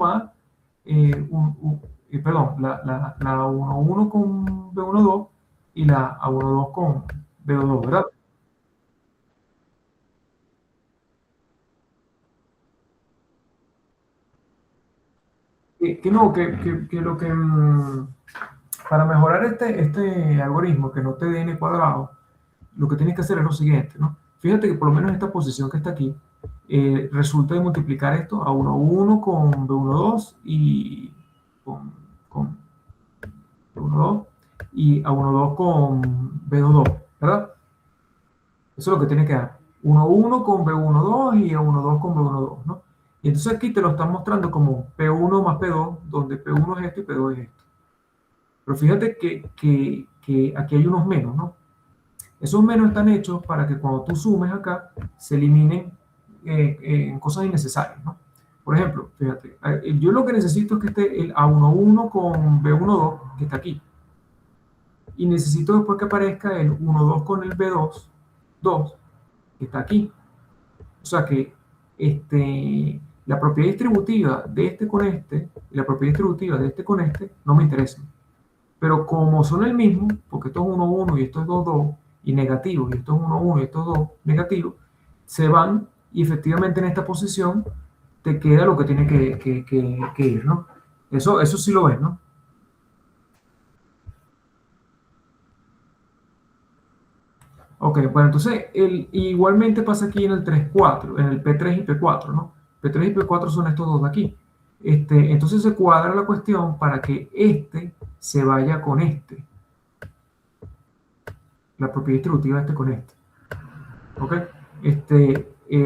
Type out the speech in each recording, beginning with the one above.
más, perdón, la A11 con B12 y la A12 con B22, ¿verdad? Que no, que lo que para mejorar este algoritmo que no te dé n cuadrado, lo que tienes que hacer es lo siguiente, ¿no? Fíjate que por lo menos esta posición que está aquí, resulta de multiplicar esto a 1,1 con B12 y con B12 y a 1,2 con B22, ¿verdad? Eso es lo que tiene que dar. 1,1 con B12 y a 1,2 con B12, ¿no? Y entonces aquí te lo están mostrando como P1 más P2, donde P1 es esto y P2 es esto. Pero fíjate que aquí hay unos menos, ¿no? Esos menos están hechos para que cuando tú sumes acá, se eliminen cosas innecesarias, ¿no? Por ejemplo, fíjate, yo lo que necesito es que esté el A11 con B12, que está aquí. Y necesito después que aparezca el 1,2 con el B2, que está aquí. O sea que la propiedad distributiva de este con este, y la propiedad distributiva de este con este, no me interesan. Pero como son el mismo, porque esto es 1,1 y esto es 2,2, y negativo, y esto es 1,1 y esto es 2, negativo, se van y efectivamente en esta posición te queda lo que tiene que ir, ¿no? Eso sí lo ves, ¿no? Ok, bueno, entonces igualmente pasa aquí en el 3,4, en el P3 y P4, ¿no? P3 y P4 son estos dos de aquí. Entonces se cuadra la cuestión para que este se vaya con este. La propiedad distributiva de este con este. ¿Ok?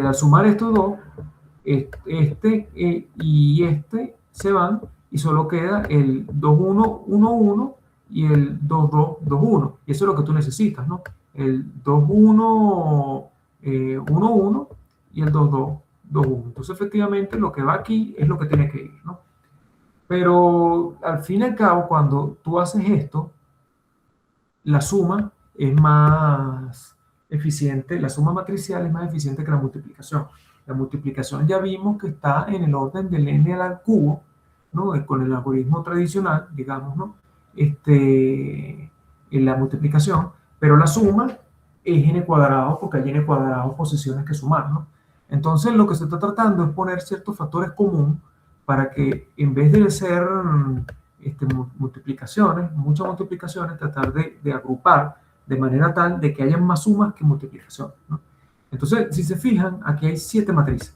Al sumar estos dos, y este se van y solo queda el 2,1,1,1 y el 2,2,2,1. Y eso es lo que tú necesitas, ¿no? El 2,1,1,1 y el 2,2,2,1. Entonces, efectivamente, lo que va aquí es lo que tiene que ir, ¿no? Pero al fin y al cabo, cuando tú haces esto, la suma es más eficiente, la suma matricial es más eficiente que la multiplicación. La multiplicación ya vimos que está en el orden del n al cubo, ¿no? Con el algoritmo tradicional, digamos, ¿no? En la multiplicación, pero la suma es n cuadrado porque hay n cuadrado posiciones que sumar, ¿no? Entonces lo que se está tratando es poner ciertos factores comunes para que en vez de ser multiplicaciones, muchas multiplicaciones, tratar de agrupar de manera tal de que haya más sumas que multiplicaciones, ¿no? Entonces, si se fijan, aquí hay 7 matrices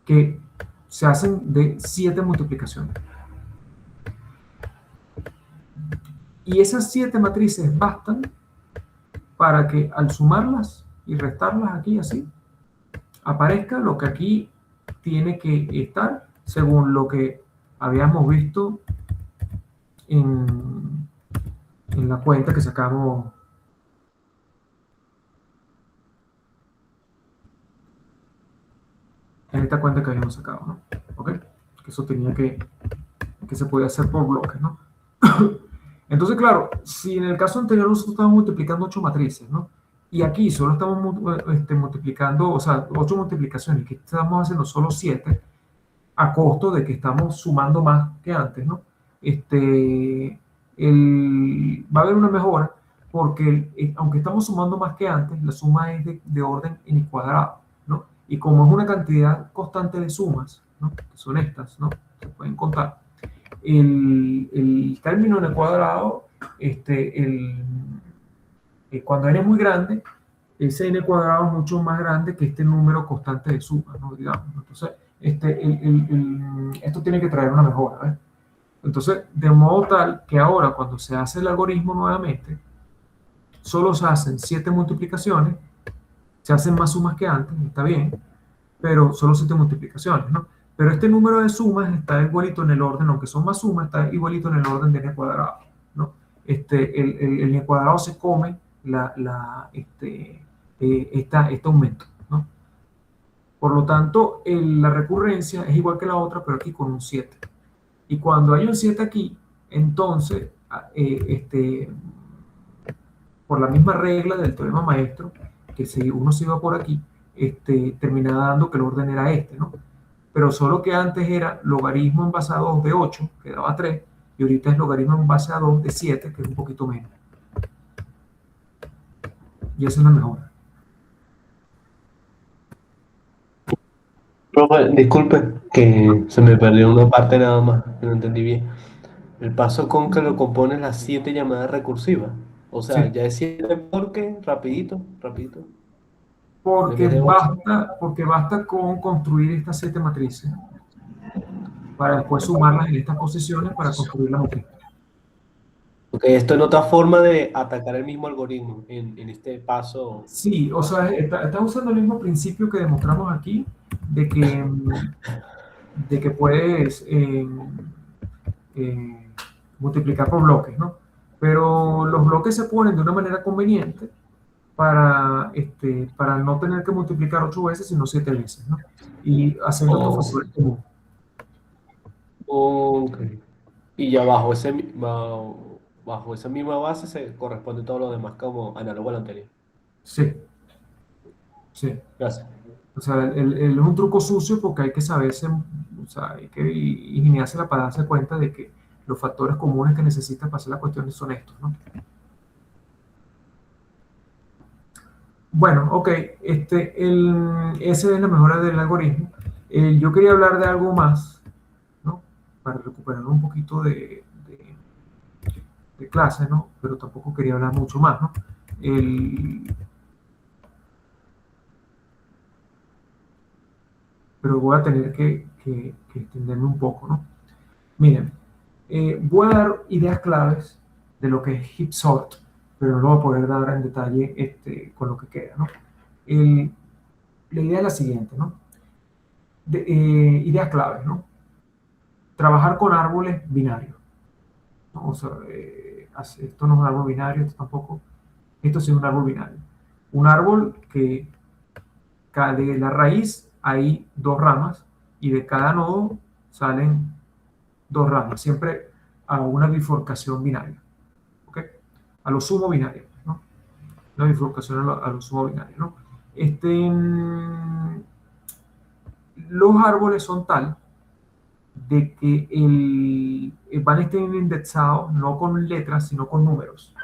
que se hacen de 7 multiplicaciones. Y esas 7 matrices bastan para que al sumarlas y restarlas aquí así, aparezca lo que aquí tiene que estar según lo que habíamos visto en la cuenta que sacamos. En esta cuenta que habíamos sacado, ¿no? ¿Ok? Que eso tenía que se podía hacer por bloques, ¿no? Entonces, claro, si en el caso anterior nosotros estábamos multiplicando 8 matrices, ¿no? Y aquí solo estamos multiplicando, o sea, 8 multiplicaciones, que estamos haciendo solo 7, a costo de que estamos sumando más que antes, ¿no? Va a haber una mejora porque aunque estamos sumando más que antes, la suma es de orden n cuadrado, ¿no? Y como es una cantidad constante de sumas, ¿no? Que son estas, ¿no? Se pueden contar. El término n cuadrado, cuando n es muy grande, ese n cuadrado es mucho más grande que este número constante de sumas, ¿no? Digamos. Entonces, esto tiene que traer una mejora, ¿ves? Entonces, de modo tal que ahora cuando se hace el algoritmo nuevamente, solo se hacen 7 multiplicaciones, se hacen más sumas que antes, está bien, pero solo 7 multiplicaciones, ¿no? Pero este número de sumas está igualito en el orden, aunque son más sumas, está igualito en el orden de n cuadrado, ¿no? El n cuadrado se come este aumento, ¿no? Por lo tanto, la recurrencia es igual que la otra, pero aquí con un 7. Y cuando hay un 7 aquí, entonces, por la misma regla del teorema maestro, que si uno se iba por aquí, terminaba dando que el orden era este, ¿no? pero solo que antes era logaritmo en base a 2 de 8, que daba 3, y ahorita es logaritmo en base a 2 de 7, que es un poquito menos. Y esa es la mejora. Profe, disculpe, que se me perdió una parte nada más, que no entendí bien. El paso con que lo compones las 7 llamadas recursivas. O sea, Sí, ya es 7 porque, rapidito, rapidito. En porque vez de 8. basta con construir estas 7 matrices para después sumarlas en estas posiciones para construir la matriz. Porque esto es otra forma de atacar el mismo algoritmo en este paso. Sí, o sea, está usando el mismo principio que demostramos aquí, de que, de que puedes multiplicar por bloques, ¿no? Pero los bloques se ponen de una manera conveniente para no tener que multiplicar 8 veces, sino 7 veces, ¿no? Y haciendo estos Oh, factores comunes. ok. Y ya bajo esa misma base se corresponde todo lo demás como análogo al anterior. Sí, sí. Gracias. O sea, es un truco sucio porque hay que saberse, o sea, hay que ingeniársela para darse cuenta de que los factores comunes que necesitas para hacer las cuestiones son estos, ¿no? Bueno, ok, esa es la mejora del algoritmo. Yo quería hablar de algo más, ¿no? Para recuperar un poquito de clase, ¿no? Pero tampoco quería hablar mucho más, ¿no? El, pero voy a tener que extenderme un poco, ¿no? Miren, voy a dar ideas claves de lo que es heap sort, pero no lo voy a poder dar en detalle con lo que queda, ¿no? La idea es la siguiente, ¿no? Ideas claves, ¿no? Trabajar con árboles binarios, ¿no? O sea, esto no es un árbol binario, esto tampoco, esto sí es un árbol binario. Un árbol que de la raíz hay dos ramas y de cada nodo salen dos ramas, siempre a una bifurcación binaria, ¿ok? A lo sumo binario, ¿no? Una bifurcación a lo sumo binario, ¿no? Los árboles son tal de que van a estar indexados no con letras, sino con números.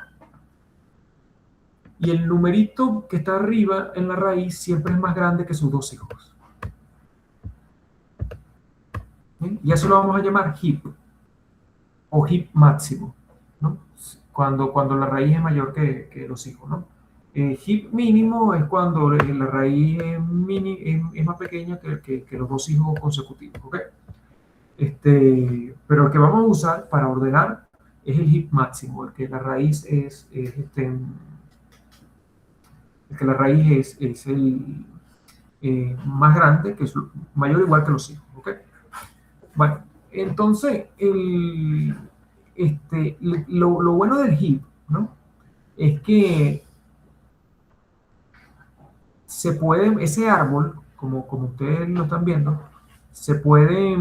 Y el numerito que está arriba en la raíz siempre es más grande que sus dos hijos. ¿Sí? Y eso lo vamos a llamar heap o heap máximo, ¿no? Cuando la raíz es mayor que los hijos, ¿no? Heap mínimo es cuando la raíz es más pequeña que los dos hijos consecutivos, ¿ok? Pero el que vamos a usar para ordenar es el heap máximo, el que la raíz el que la raíz es el más grande, que es mayor o igual que los hijos, ¿ok? Bueno, entonces, lo bueno del heap, ¿no? Es que ese árbol, como ustedes lo están viendo, se puede,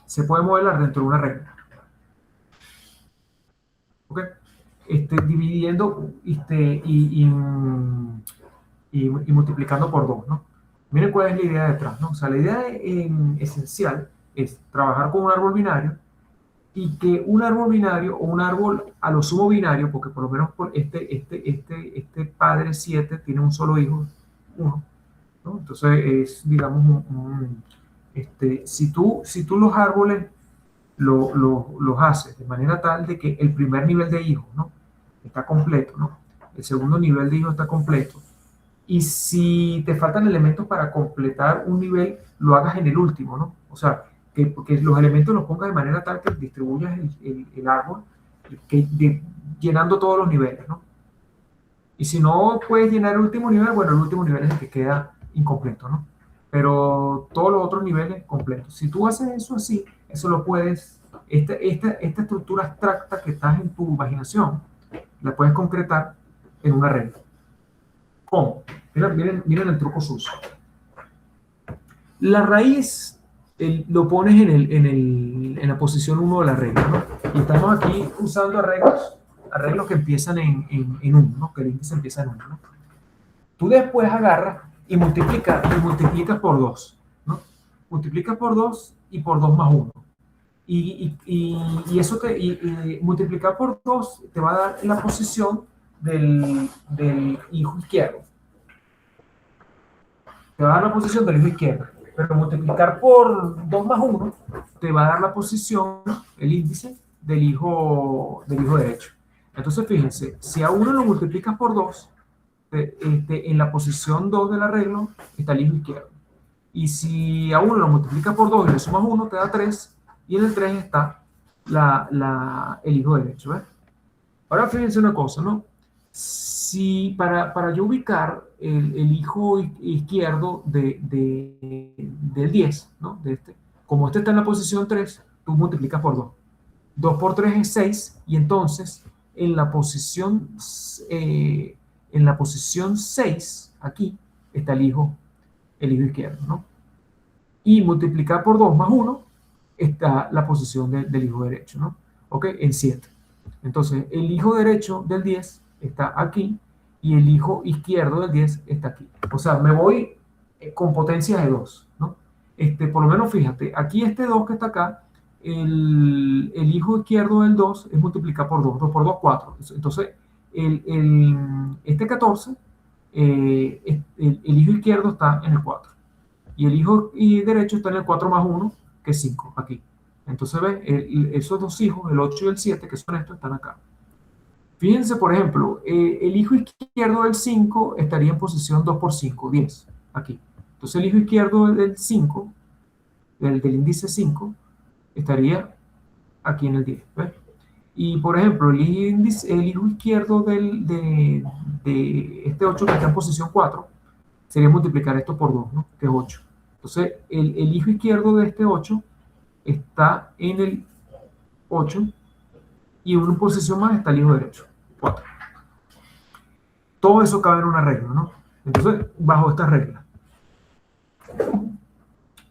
se puede modelar dentro de una regla, ¿ok? Dividiendo y multiplicando por 2, ¿no? Miren cuál es la idea detrás, ¿no? O sea, la idea esencial es trabajar con un árbol binario y que un árbol binario o un árbol a lo sumo binario, porque por lo menos por este padre 7 tiene un solo hijo, 1, ¿no? Entonces es, digamos, si tú los árboles los haces de manera tal de que el primer nivel de hijo, ¿no? Está completo, ¿no? El segundo nivel de hijo está completo. Y si te faltan elementos para completar un nivel, lo hagas en el último, ¿no? O sea, que los elementos los pongas de manera tal que distribuyas el árbol, llenando todos los niveles, ¿no? Y si no puedes llenar el último nivel, bueno, el último nivel es el que queda incompleto, ¿no? Pero todos los otros niveles completos. Si tú haces eso así, eso lo puedes, esta estructura abstracta que estás en tu imaginación, la puedes concretar en una regla. ¿Cómo? Miren el truco sucio. La raíz lo pones en la posición 1 de la regla, ¿no? Y estamos aquí usando arreglos que empiezan en 1, ¿no? Que el índice empieza en 1, ¿no? Tú después agarras y multiplicas por 2, ¿no? multiplicas por 2 y por 2 más 1. Y eso multiplicar por 2 te va a dar la posición del hijo izquierdo. Te va a dar la posición del hijo izquierdo. Pero multiplicar por 2 más 1 te va a dar la posición, el índice del hijo derecho. Entonces, fíjense, si a uno lo multiplicas por 2, en la posición 2 del arreglo está el hijo izquierdo. Y si a uno lo multiplicas por 2 y le sumas 1, te da 3. Y en el 3 está el hijo derecho. ¿Ves? Ahora fíjense una cosa, ¿no? Si para yo ubicar el hijo izquierdo del 10, ¿no? Como este está en la posición 3, tú multiplicas por 2. 2 por 3 es 6, y entonces en la posición, en la posición 6, aquí, está el hijo izquierdo, ¿no? Y multiplicar por 2 más 1 está la posición del hijo derecho, ¿no? ¿Ok? En 7. Entonces, el hijo derecho del 10 está aquí y el hijo izquierdo del 10 está aquí. O sea, me voy con potencias de 2, ¿no? Por lo menos fíjate, aquí este 2 que está acá, el hijo izquierdo del 2 es multiplicar por 2. 2 por 2, 4. Entonces, este 14, el hijo izquierdo está en el 4. Y el hijo derecho está en el 4 más 1, que es 5, aquí. Entonces, ¿ves? Esos dos hijos, el 8 y el 7, que son estos, están acá. Fíjense, por ejemplo, el hijo izquierdo del 5 estaría en posición 2 por 5, 10, aquí. Entonces, el hijo izquierdo del 5, del índice 5, estaría aquí en el 10, ¿ves? Y, por ejemplo, el hijo izquierdo de este 8 que está en posición 4, sería multiplicar esto por 2, ¿no? Que es 8. Entonces, el hijo izquierdo de este 8 está en el 8, y en una posición más está el hijo derecho, 4. Todo eso cabe en una regla, ¿no? Entonces, bajo esta regla,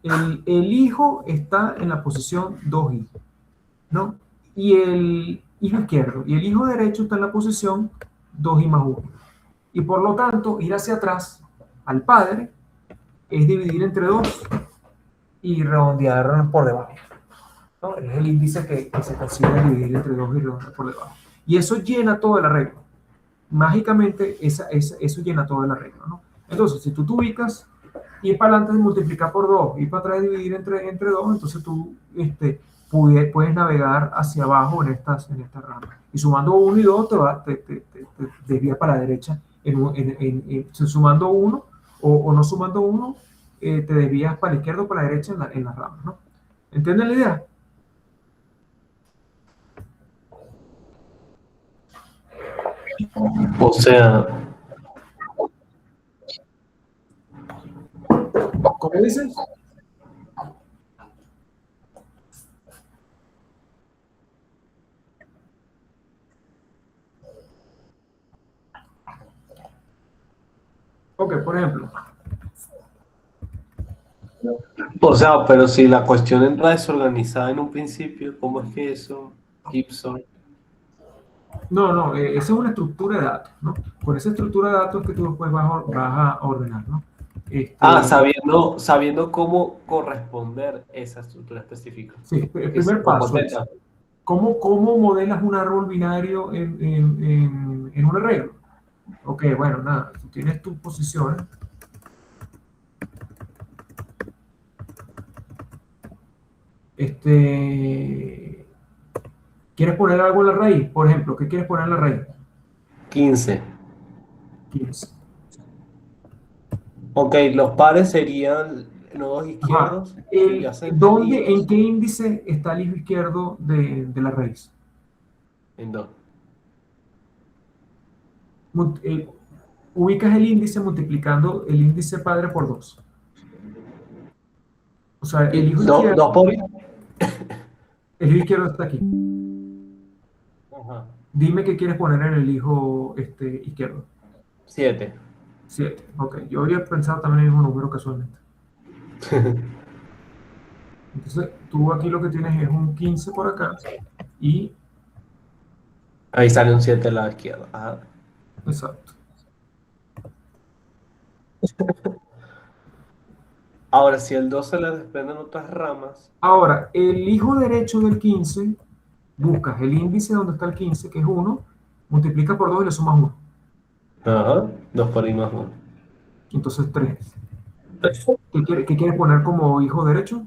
el hijo está en la posición 2i, ¿no? Y el hijo izquierdo y el hijo derecho está en la posición 2i más 1. Y por lo tanto, ir hacia atrás al padre es dividir entre 2 y redondear por debajo, ¿no? Es el índice que se consigue dividir entre 2 y redondear por debajo. Y eso llena todo el arreglo. Mágicamente, eso llena todo el arreglo, ¿no? Entonces, si tú te ubicas, ir para adelante es multiplicar por 2, ir para atrás es dividir entre 2, entonces tú puedes navegar hacia abajo en estas ramas. Y sumando 1 y 2 te desvía para la derecha. Sumando 1 o no sumando 1, te desvías para la izquierda o para la derecha en las ramas, ¿no? ¿Entienden la idea? O sea, ¿Cómo dices? Ok, por ejemplo. pero si la cuestión entra desorganizada en un principio, ¿cómo es que eso, Gibson? No, esa es una estructura de datos, ¿no? Con esa estructura de datos que tú después vas a ordenar, ¿no? Ah, Este, sabiendo cómo corresponder esa estructura específica. sí, el Que es primer como paso es, teta. ¿cómo modelas un árbol binario en un arreglo? Ok, bueno, nada, tú tienes tus posiciones. ¿Quieres poner algo en la raíz? Por ejemplo, ¿qué quieres poner en la raíz? 15. 15. Ok, los pares serían nodos Ajá. izquierdos subyacentes y ¿En los qué índice está el hijo izquierdo de la raíz? en dos. Mult- eh, Ubicas el índice multiplicando el índice padre por 2. O sea, Y dos por... el hijo izquierdo está aquí. Ajá. Dime qué quieres poner en el hijo izquierdo. 7. 7. Ok, yo habría pensado también en el mismo número casualmente. Entonces, tú aquí lo que tienes es un 15 por acá y, Ahí sale un 7 al lado izquierdo. Ajá. exacto. Ahora, si el 2 se le desprenden otras ramas, Ahora, el hijo derecho del 15, buscas el índice donde está el 15, que es 1, multiplica por 2 y le sumas 1. ajá, 2 por I más 1. Entonces 3. ¿Qué quieres poner como hijo derecho?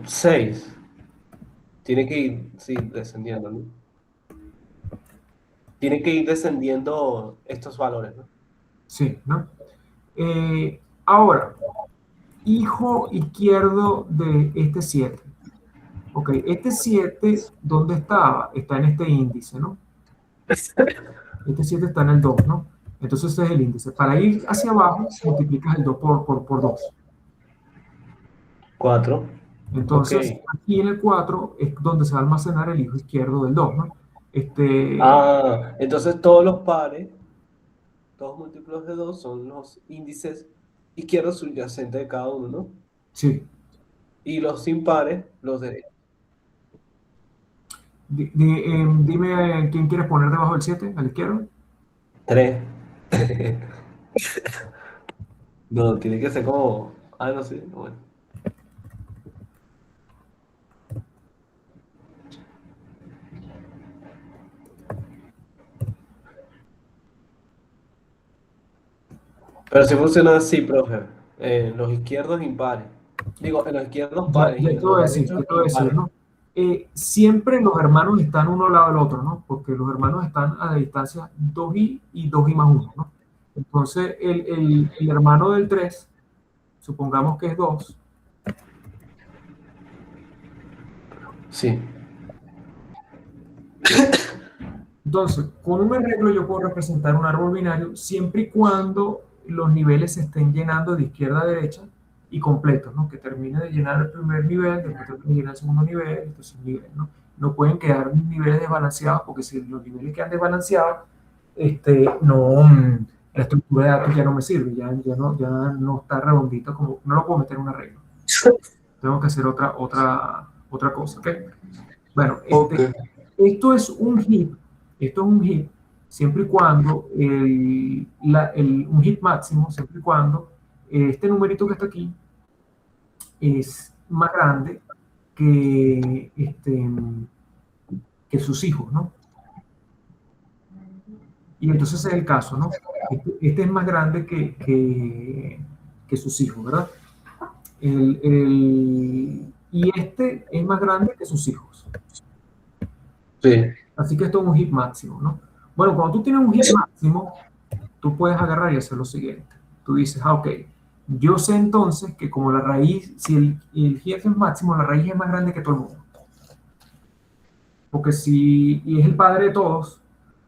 6. Tiene que ir, sí, descendiendo, ¿no? Tiene que ir descendiendo estos valores, ¿no? Sí, ¿no? Ahora, hijo izquierdo de este 7. Ok, este 7, ¿dónde estaba? Está en este índice, ¿no? Este 7 está en el 2, ¿no? Entonces ese es el índice. Para ir hacia abajo, multiplicas el 2 por 2. 4. Ok. Entonces, aquí en el 4 es donde se va a almacenar el hijo izquierdo del 2, ¿no? Este, Ah, entonces todos los pares, todos múltiplos de 2 son los índices izquierdos subyacentes de cada uno, ¿no? sí. Y los impares, los derechos. Dime quién quieres poner debajo del 7, a la izquierda. 3. No, tiene que ser como. Ah, no sé. Bueno. Pero si funciona así, profe. Los izquierdos impares. Digo, en los izquierdos Ya, pares ya y te en voy los a decir, derechos ya te voy a decir, impares. ¿no? Siempre los hermanos están uno al lado del otro, ¿no? Porque los hermanos están a la distancia 2i y 2i más 1, ¿no? Entonces, el hermano del 3, supongamos que es 2. Sí. Entonces, con un arreglo yo puedo representar un árbol binario siempre y cuando los niveles se estén llenando de izquierda a derecha y completos, ¿no? Que termine de llenar el primer nivel, después termine de llenar el segundo nivel, entonces un nivel, ¿no? No pueden quedar niveles desbalanceados porque si los niveles quedan desbalanceados, no, la estructura de datos ya no me sirve, ya no está redondito, como no lo puedo meter en un arreglo. Tengo que hacer otra cosa, ¿ok? Bueno, Ok. esto es un hit, esto es un hit siempre y cuando un hit máximo, siempre y cuando este numerito que está aquí es más grande que sus hijos, ¿no? Y entonces ese es el caso, ¿no? Este es más grande que sus hijos, ¿verdad? Y este es más grande que sus hijos. Sí. Así que esto es un hit máximo, ¿no? Bueno, cuando tú tienes un hit máximo, tú puedes agarrar y hacer lo siguiente. Tú dices, ok, yo sé entonces que como la raíz, si el hit es máximo, la raíz es más grande que todo el mundo. Porque si y es el padre de todos,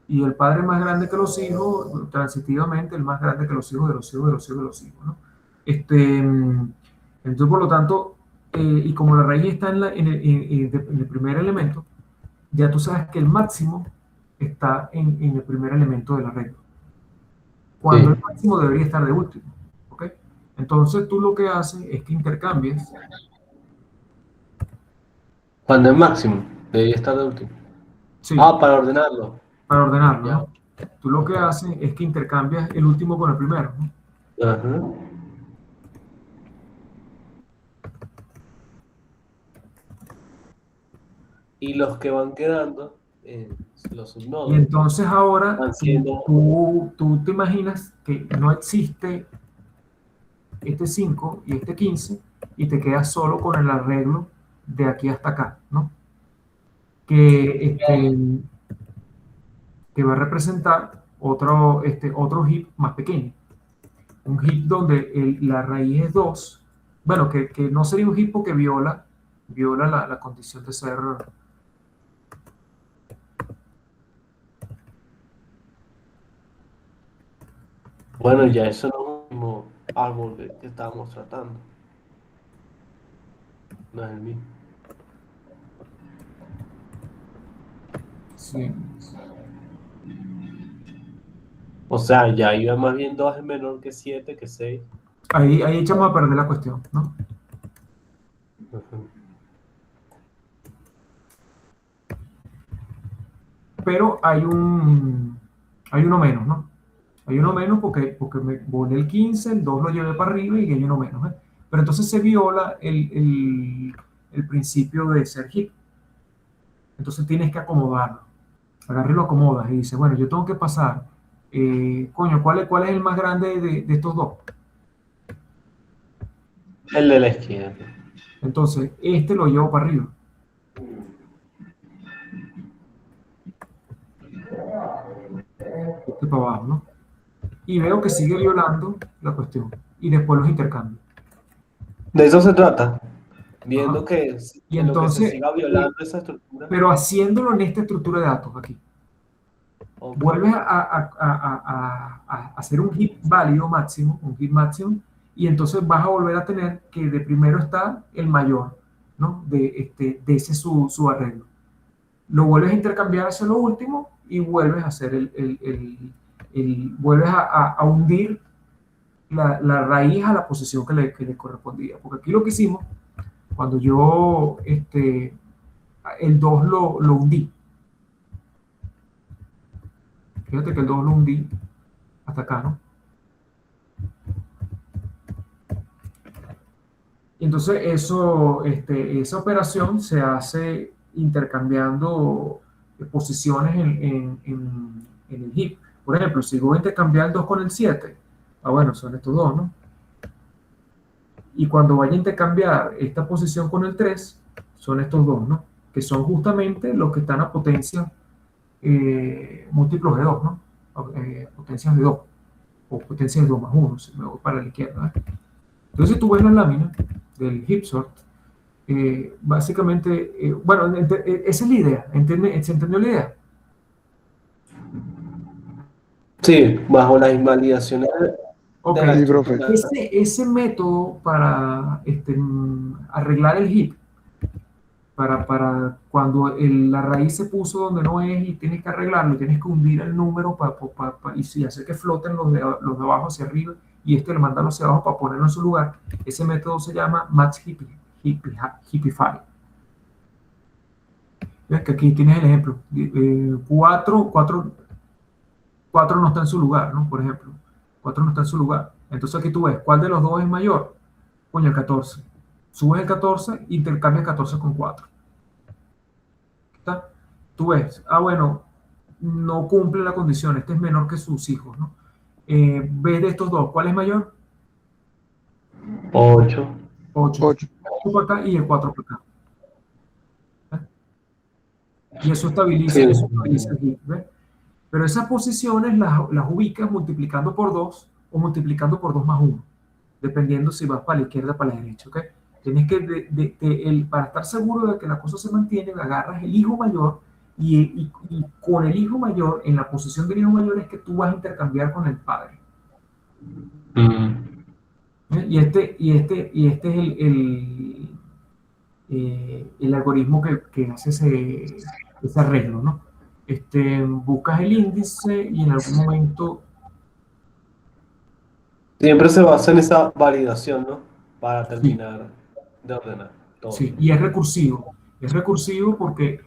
y el padre es más grande que los hijos, transitivamente el más grande que los hijos de los hijos de los hijos de los hijos, ¿no? Entonces, por lo tanto, y como la raíz está en el primer elemento, ya tú sabes que el máximo está en el primer elemento del arreglo, cuando el Sí. máximo debería estar de último, ¿ok? Entonces tú lo que haces es que intercambias, Cuando es máximo, debería estar de último. sí, Ah, para ordenarlo. para ordenarlo, Ya. ¿no? Tú lo que haces es que intercambias el último con el primero, ¿no? Ajá. Y los que van quedando, los Y subnodos, entonces ahora van tú, siendo. tú, tú te imaginas que no existe este 5 y este 15 y te quedas solo con el arreglo de aquí hasta acá, ¿no? Que, que va a representar otro heap más pequeño. Un heap donde la raíz es 2. Bueno, que no sería un heap porque viola la condición de ser. Bueno, ya eso no es el mismo árbol que estábamos tratando. No es el mismo. Sí. O sea, ya iba más bien 2 es menor que 7 que 6. Ahí echamos a perder la cuestión, ¿no? Pero hay uno menos, ¿no? Hay uno menos porque me volé el 15, el 2 lo llevé para arriba y hay uno menos, ¿eh? Pero entonces se viola el principio de ser hip. Entonces tienes que acomodarlo. Agarra y lo acomodas y dices, bueno, yo tengo que pasar, coño, ¿cuál es el más grande de estos dos? El de la izquierda. Entonces, este lo llevo para arriba. Este para abajo, ¿no? Y veo que sigue violando la cuestión. Y después los intercambio. De eso se trata. Ajá. Viendo que Y en lo que se entonces, siga violando esa estructura. pero haciéndolo en esta estructura de datos aquí. Ok. Vuelves a hacer un hit válido máximo, un hit máximo, y entonces vas a volver a tener que de primero está el mayor, ¿no? De ese su arreglo. Lo vuelves a intercambiar hacia lo último y vuelves a hacer vuelves a hundir la raíz a la posición que le correspondía. Porque aquí lo que hicimos, cuando yo el 2 lo hundí, fíjate que el 2 lo hundí hasta acá, ¿no? Y entonces esa operación se hace intercambiando posiciones en el heap. Por ejemplo, si voy a intercambiar el 2 con el 7, bueno, son estos dos, ¿no? Y cuando vaya a intercambiar esta posición con el 3, son estos dos, ¿no? Que son justamente los que están a potencia múltiplos de 2, ¿no? Potencias de 2, o potencias de 2 más 1, si me voy para la izquierda. Entonces, si tú ves la lámina del heap sort, básicamente, bueno, esa es la idea, ¿se entendió la idea? Sí, bajo las invalidaciones Ok, de la Sí, profe. estructura. ese método para arreglar el heap, para cuando la raíz se puso donde no es y tienes que arreglarlo, tienes que hundir el número y si hacer que floten los de abajo hacia arriba y le mandarlo hacia abajo para ponerlo en su lugar. Ese método se llama Match Heapify. ¿Ves? Que aquí tienes el ejemplo. 4 no está en su lugar, ¿no? Por ejemplo, 4 no está en su lugar. Entonces aquí tú ves, ¿cuál de los dos es mayor? Coño, el 14. Subes el 14, intercambias 14 con 4. ¿Está? Tú ves, bueno, no cumple la condición, este es menor que sus hijos, ¿no? Ves de estos dos, ¿cuál es mayor? 8. 8. 8. 8 para acá y el 4 para acá. ¿Ves? Y Sí, eso estabiliza el hit, ¿ves? Pero esas posiciones las ubicas multiplicando por 2 o multiplicando por 2 más 1, dependiendo si vas para la izquierda o para la derecha, ¿ok? Tienes que, para estar seguro de que la cosa se mantiene, agarras el hijo mayor y con el hijo mayor, en la posición del hijo mayor es que tú vas a intercambiar con el padre. Mm. Y este es el algoritmo que hace ese arreglo, ¿no? Buscas el índice y en algún momento, Siempre se basa en esa validación, ¿no? Para sí, terminar de ordenar todo. sí, y es recursivo. Es recursivo porque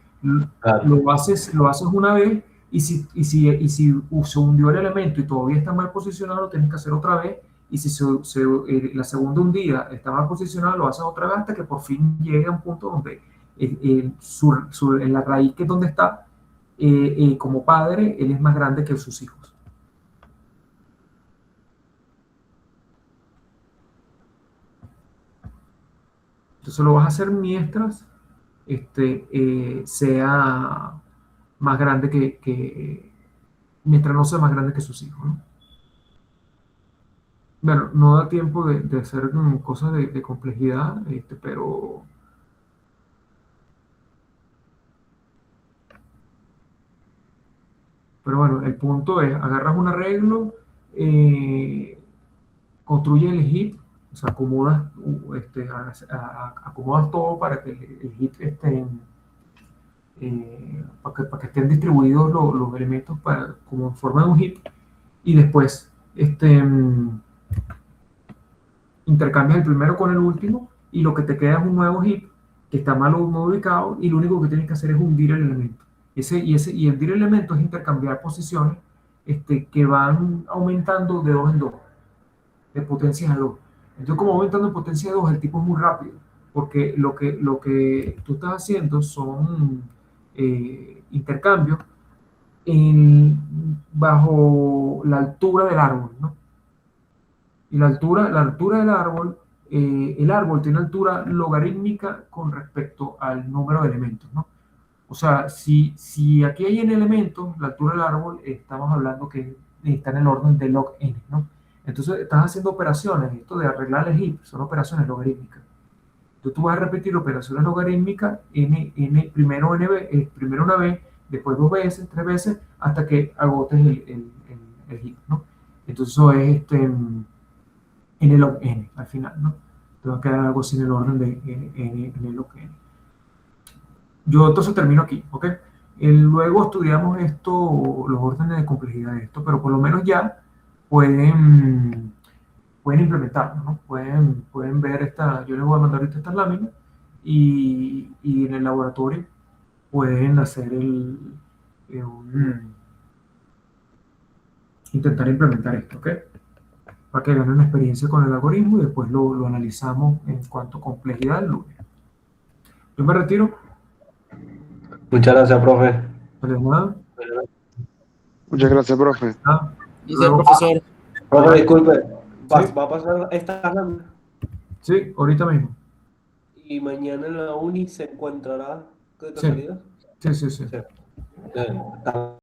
Claro. lo haces una vez y si se hundió el elemento y todavía está mal posicionado, lo tienes que hacer otra vez. Y si la segunda hundida está mal posicionada, lo haces otra vez hasta que por fin llegue a un punto donde en la raíz que es donde está, como padre, él es más grande que sus hijos. Entonces lo vas a hacer mientras sea más grande mientras no sea más grande que sus hijos, ¿no? Bueno, no da tiempo de hacer cosas de complejidad, pero bueno, el punto es, agarras un arreglo, eh, construyes el hit, o sea, acomodas todo para que el hit para que estén distribuidos los elementos como en forma de un hit, y después intercambias el primero con el último y lo que te queda es un nuevo heap que está mal ubicado y lo único que tienes que hacer es hundir el elemento. Y hundir el elemento es intercambiar posiciones que van aumentando de 2 en 2, de potencias a 2. Entonces, como va aumentando en potencia 2, el tipo es muy rápido, porque lo que tú estás haciendo son intercambios bajo la altura del árbol, ¿no? Y la altura del árbol, el árbol tiene altura logarítmica con respecto al número de elementos, ¿no? O sea, si aquí hay n elementos, la altura del árbol, estamos hablando que está en el orden de log n, ¿no? Entonces, estás haciendo operaciones, esto de arreglar el heap, son operaciones logarítmicas. Entonces, tú vas a repetir operaciones logarítmicas, primero, primero una vez, después dos veces, tres veces, hasta que agotes el heap, ¿no? Entonces, eso es n log n al final, ¿no? Te va a quedar algo así en el orden de n log n. Yo entonces termino aquí, ¿ok? Luego estudiamos esto, los órdenes de complejidad de esto, pero por lo menos ya pueden implementarlo, ¿no? Pueden ver yo les voy a mandar ahorita estas láminas y en el laboratorio pueden hacer intentar implementar esto, ¿ok? Para que ganen una experiencia con el algoritmo y después lo analizamos en cuanto a complejidad el lunes. Yo me retiro. Muchas gracias, profe. Vale, nada, Muchas gracias, profe. nada. Y ser Luego, profesor. Profe, disculpe, sí, va a pasar esta lámina sí, ahorita mismo. y mañana en la uni se encontrará de Sí, casualidad. sí, sí, sí. Sí. Está